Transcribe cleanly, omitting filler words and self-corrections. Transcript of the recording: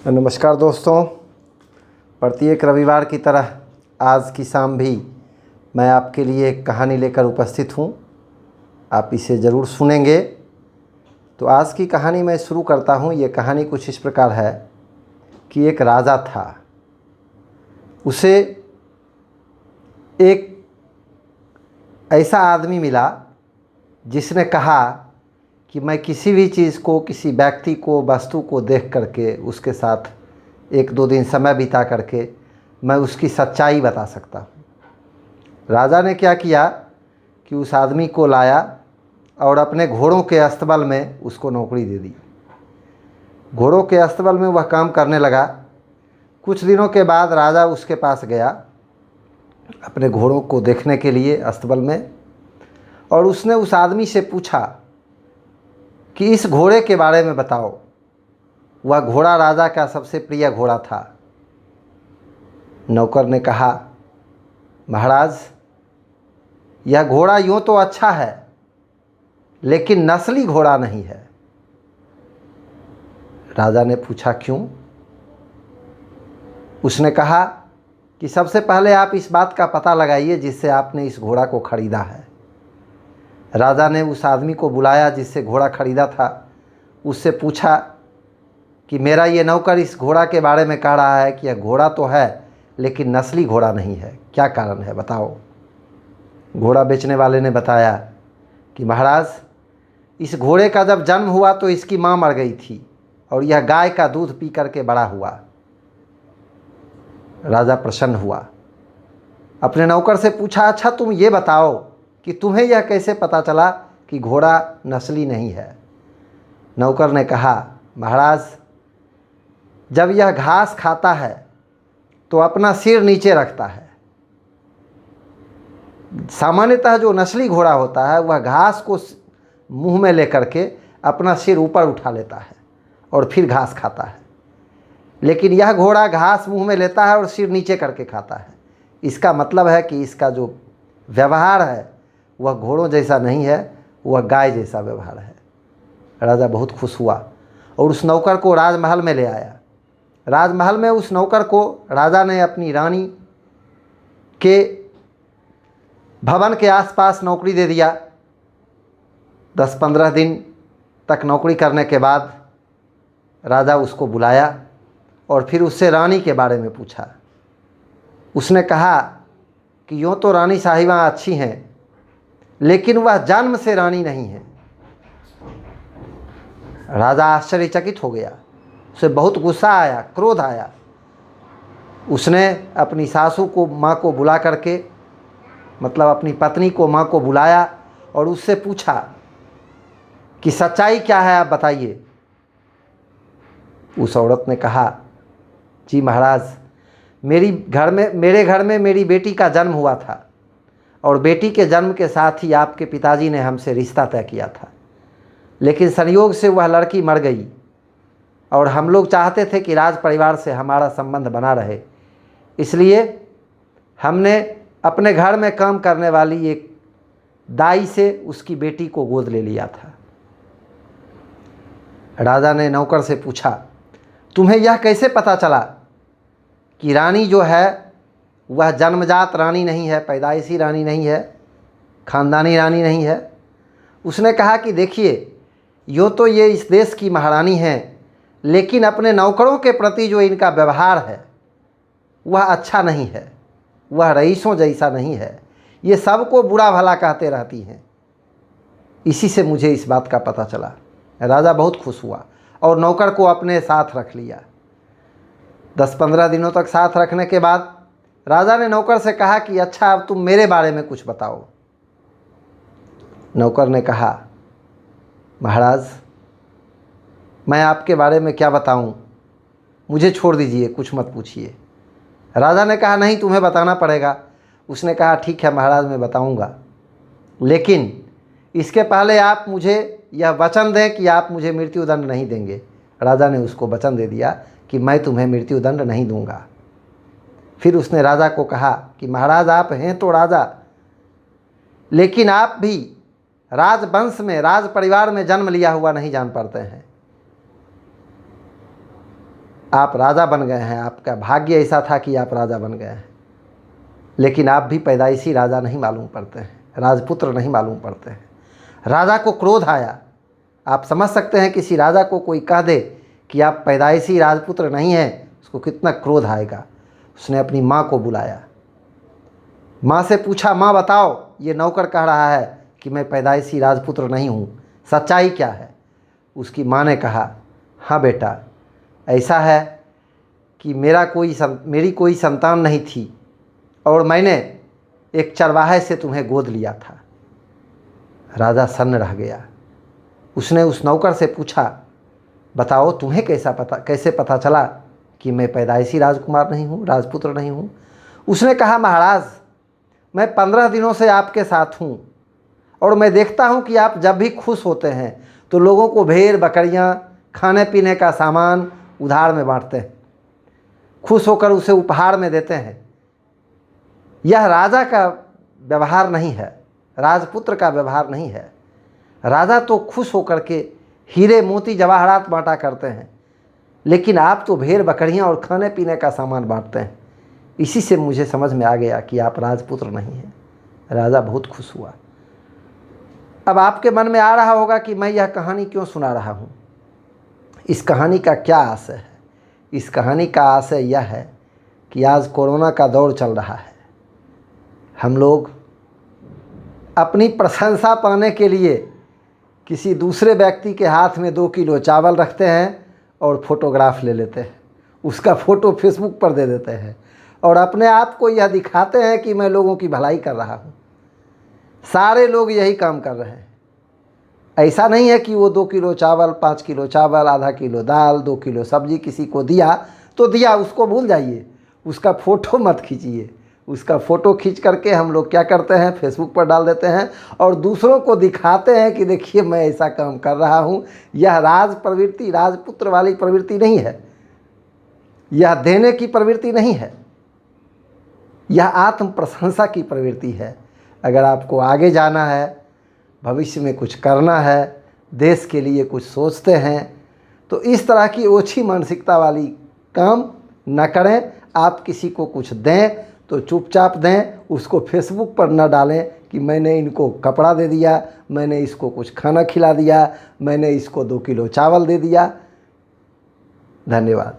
नमस्कार दोस्तों, प्रत्येक रविवार की तरह आज की शाम भी मैं आपके लिए एक कहानी लेकर उपस्थित हूँ। आप इसे ज़रूर सुनेंगे। तो आज की कहानी मैं शुरू करता हूँ। ये कहानी कुछ इस प्रकार है कि एक राजा था। उसे एक ऐसा आदमी मिला जिसने कहा कि मैं किसी भी चीज़ को, किसी व्यक्ति को, वस्तु को देख करके उसके साथ एक दो दिन समय बिता करके मैं उसकी सच्चाई बता सकता हूँ। राजा ने क्या किया कि उस आदमी को लाया और अपने घोड़ों के अस्तबल में उसको नौकरी दे दी। घोड़ों के अस्तबल में वह काम करने लगा। कुछ दिनों के बाद राजा उसके पास गया अपने घोड़ों को देखने के लिए अस्तबल में, और उसने उस आदमी से पूछा कि इस घोड़े के बारे में बताओ। वह घोड़ा राजा का सबसे प्रिय घोड़ा था। नौकर ने कहा, महाराज, यह घोड़ा यूँ तो अच्छा है लेकिन नस्ली घोड़ा नहीं है। राजा ने पूछा, क्यों? उसने कहा कि सबसे पहले आप इस बात का पता लगाइए जिससे आपने इस घोड़ा को खरीदा है। राजा ने उस आदमी को बुलाया जिससे घोड़ा खरीदा था। उससे पूछा कि मेरा ये नौकर इस घोड़ा के बारे में कह रहा है कि यह घोड़ा तो है लेकिन नस्ली घोड़ा नहीं है, क्या कारण है बताओ। घोड़ा बेचने वाले ने बताया कि महाराज, इस घोड़े का जब जन्म हुआ तो इसकी माँ मर गई थी और यह गाय का दूध पी करके बड़ा हुआ। राजा प्रसन्न हुआ। अपने नौकर से पूछा, अच्छा तुम ये बताओ कि तुम्हें यह कैसे पता चला कि घोड़ा नस्ली नहीं है। नौकर ने कहा, महाराज, जब यह घास खाता है तो अपना सिर नीचे रखता है। सामान्यतः जो नस्ली घोड़ा होता है वह घास को मुंह में लेकर के अपना सिर ऊपर उठा लेता है और फिर घास खाता है, लेकिन यह घोड़ा घास मुंह में लेता है और सिर नीचे करके खाता है। इसका मतलब है कि इसका जो व्यवहार है वह घोड़ों जैसा नहीं है, वह गाय जैसा व्यवहार है। राजा बहुत खुश हुआ और उस नौकर को राजमहल में ले आया। राजमहल में उस नौकर को राजा ने अपनी रानी के भवन के आसपास नौकरी दे दिया। 10-15 दिन तक नौकरी करने के बाद राजा उसको बुलाया और फिर उससे रानी के बारे में पूछा। उसने कहा कि यूँ तो रानी साहिबा अच्छी हैं लेकिन वह जन्म से रानी नहीं है। राजा आश्चर्यचकित हो गया। उसे बहुत गुस्सा आया, क्रोध आया। उसने अपनी सासू को, माँ को बुला करके, मतलब अपनी पत्नी को, माँ को बुलाया और उससे पूछा कि सच्चाई क्या है, आप बताइए। उस औरत ने कहा, जी महाराज, मेरे घर में मेरी बेटी का जन्म हुआ था और बेटी के जन्म के साथ ही आपके पिताजी ने हमसे रिश्ता तय किया था, लेकिन संयोग से वह लड़की मर गई और हम लोग चाहते थे कि राज परिवार से हमारा संबंध बना रहे, इसलिए हमने अपने घर में काम करने वाली एक दाई से उसकी बेटी को गोद ले लिया था। राजा ने नौकर से पूछा, तुम्हें यह कैसे पता चला कि रानी जो है वह जन्मजात रानी नहीं है, पैदाइशी रानी नहीं है, खानदानी रानी नहीं है? उसने कहा कि देखिए, यूँ तो ये इस देश की महारानी हैं, लेकिन अपने नौकरों के प्रति जो इनका व्यवहार है वह अच्छा नहीं है, वह रईसों जैसा नहीं है। ये सबको बुरा भला कहते रहती हैं। इसी से मुझे इस बात का पता चला। राजा बहुत खुश हुआ और नौकर को अपने साथ रख लिया। 10-15 दिनों तक साथ रखने के बाद राजा ने नौकर से कहा कि अच्छा, अब तुम मेरे बारे में कुछ बताओ। नौकर ने कहा, महाराज, मैं आपके बारे में क्या बताऊं, मुझे छोड़ दीजिए, कुछ मत पूछिए। राजा ने कहा, नहीं, तुम्हें बताना पड़ेगा। उसने कहा, ठीक है महाराज, मैं बताऊंगा, लेकिन इसके पहले आप मुझे यह वचन दें कि आप मुझे मृत्युदंड नहीं देंगे। राजा ने उसको वचन दे दिया कि मैं तुम्हें मृत्युदंड नहीं दूंगा। फिर उसने राजा को कहा कि महाराज, आप हैं तो राजा, लेकिन आप भी राजवंश में, राज परिवार में जन्म लिया हुआ नहीं जान पाते हैं। आप राजा बन गए हैं, आपका भाग्य ऐसा था कि आप राजा बन गए हैं, लेकिन आप भी पैदाइशी राजा नहीं मालूम पड़ते हैं, राजपुत्र नहीं मालूम पड़ते हैं। राजा को क्रोध आया। आप समझ सकते हैं किसी राजा को कोई कह दे कि आप पैदाइशी राजपुत्र नहीं हैं, उसको कितना क्रोध आएगा। उसने अपनी माँ को बुलाया, माँ से पूछा, माँ बताओ, ये नौकर कह रहा है कि मैं पैदाइशी राजपुत्र नहीं हूँ, सच्चाई क्या है? उसकी माँ ने कहा, हाँ बेटा, ऐसा है कि मेरी कोई संतान नहीं थी और मैंने एक चरवाहे से तुम्हें गोद लिया था। राजा सन्न रह गया। उसने उस नौकर से पूछा, बताओ तुम्हें कैसे पता चला कि मैं पैदाइशी राजकुमार नहीं हूँ, राजपुत्र नहीं हूँ? उसने कहा, महाराज, मैं 15 दिनों से आपके साथ हूँ और मैं देखता हूँ कि आप जब भी खुश होते हैं तो लोगों को भेड़ बकरियाँ, खाने पीने का सामान उधार में बांटते हैं, खुश होकर उसे उपहार में देते हैं। यह राजा का व्यवहार नहीं है, राजपुत्र का व्यवहार नहीं है। राजा तो खुश होकर के हीरे मोती जवाहरात बांटा करते हैं, लेकिन आप तो भेड़ बकरियां और खाने पीने का सामान बांटते हैं। इसी से मुझे समझ में आ गया कि आप राजपुत्र नहीं हैं। राजा बहुत खुश हुआ। अब आपके मन में आ रहा होगा कि मैं यह कहानी क्यों सुना रहा हूँ, इस कहानी का क्या आशय है? इस कहानी का आशय यह है कि आज कोरोना का दौर चल रहा है। हम लोग अपनी प्रशंसा पाने के लिए किसी दूसरे व्यक्ति के हाथ में 2 किलो चावल रखते हैं और फोटोग्राफ ले लेते हैं, उसका फ़ोटो फेसबुक पर दे देते हैं और अपने आप को यह दिखाते हैं कि मैं लोगों की भलाई कर रहा हूँ। सारे लोग यही काम कर रहे हैं। ऐसा नहीं है कि वो 2 किलो चावल, 5 किलो चावल, आधा किलो दाल, 2 किलो सब्जी किसी को दिया तो दिया, उसको भूल जाइए, उसका फ़ोटो मत खींचिए। उसका फ़ोटो खींच करके हम लोग क्या करते हैं, फेसबुक पर डाल देते हैं और दूसरों को दिखाते हैं कि देखिए मैं ऐसा काम कर रहा हूँ। यह राज प्रवृत्ति, राजपुत्र वाली प्रवृत्ति नहीं है, यह देने की प्रवृत्ति नहीं है, यह आत्म प्रशंसा की प्रवृत्ति है। अगर आपको आगे जाना है, भविष्य में कुछ करना है, देश के लिए कुछ सोचते हैं, तो इस तरह की ओछी मानसिकता वाली काम न करें। आप किसी को कुछ दें तो चुपचाप दें, उसको फेसबुक पर न डालें कि मैंने इनको कपड़ा दे दिया, मैंने इसको कुछ खाना खिला दिया, मैंने इसको 2 किलो चावल दे दिया। धन्यवाद।